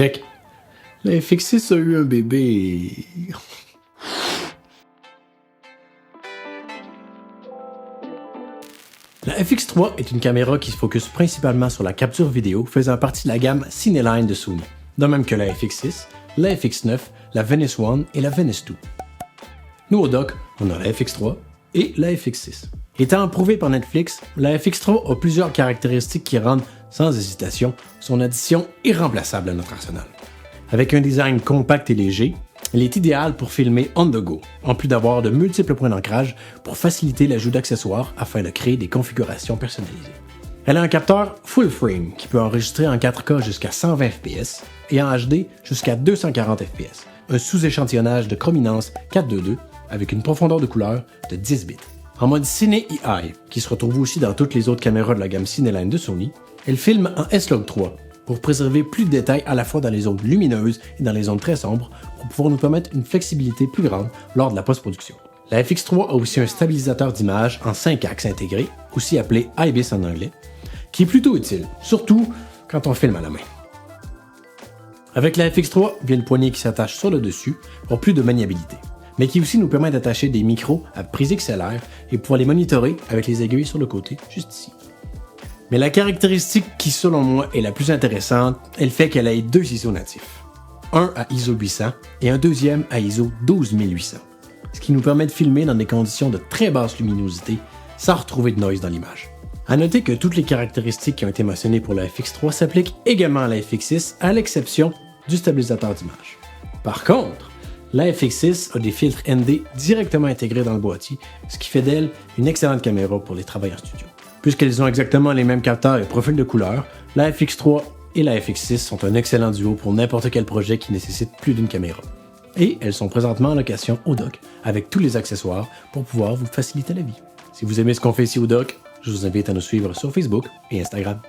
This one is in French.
Check. La FX6 a eu un bébé. La FX3 est une caméra qui se focus principalement sur la capture vidéo, faisant partie de la gamme Cineline de Sony, de même que la FX6, la FX9, la Venice One et la Venice 2. Nous au doc, on a la FX3 et la FX6. Étant approuvée par Netflix, la FX3 a plusieurs caractéristiques qui rendent, sans hésitation, son addition irremplaçable à notre arsenal. Avec un design compact et léger, elle est idéale pour filmer on the go, en plus d'avoir de multiples points d'ancrage pour faciliter l'ajout d'accessoires afin de créer des configurations personnalisées. Elle a un capteur full frame qui peut enregistrer en 4K jusqu'à 120 fps et en HD jusqu'à 240 fps, un sous-échantillonnage de chrominance 422 avec une profondeur de couleur de 10 bits. En mode Cine EI, qui se retrouve aussi dans toutes les autres caméras de la gamme Cineline de Sony, elle filme en S-Log 3 pour préserver plus de détails à la fois dans les zones lumineuses et dans les zones très sombres pour pouvoir nous permettre une flexibilité plus grande lors de la post-production. La FX3 a aussi un stabilisateur d'image en 5 axes intégré, aussi appelé IBIS en anglais, qui est plutôt utile, surtout quand on filme à la main. Avec la FX3 vient le poignet qui s'attache sur le dessus pour plus de maniabilité, mais qui aussi nous permet d'attacher des micros à prise XLR et pouvoir les monitorer avec les aiguilles sur le côté, juste ici. Mais la caractéristique qui, selon moi, est la plus intéressante est le fait qu'elle ait 2 ISO natifs. Un à ISO 800 et un deuxième à ISO 12800, ce qui nous permet de filmer dans des conditions de très basse luminosité sans retrouver de noise dans l'image. À noter que toutes les caractéristiques qui ont été mentionnées pour la FX3 s'appliquent également à la FX6, à l'exception du stabilisateur d'image. Par contre, la FX6 a des filtres ND directement intégrés dans le boîtier, ce qui fait d'elle une excellente caméra pour les travaux en studio. Puisqu'elles ont exactement les mêmes capteurs et profils de couleur, la FX3 et la FX6 sont un excellent duo pour n'importe quel projet qui nécessite plus d'une caméra. Et elles sont présentement en location au doc, avec tous les accessoires pour pouvoir vous faciliter la vie. Si vous aimez ce qu'on fait ici au doc, je vous invite à nous suivre sur Facebook et Instagram.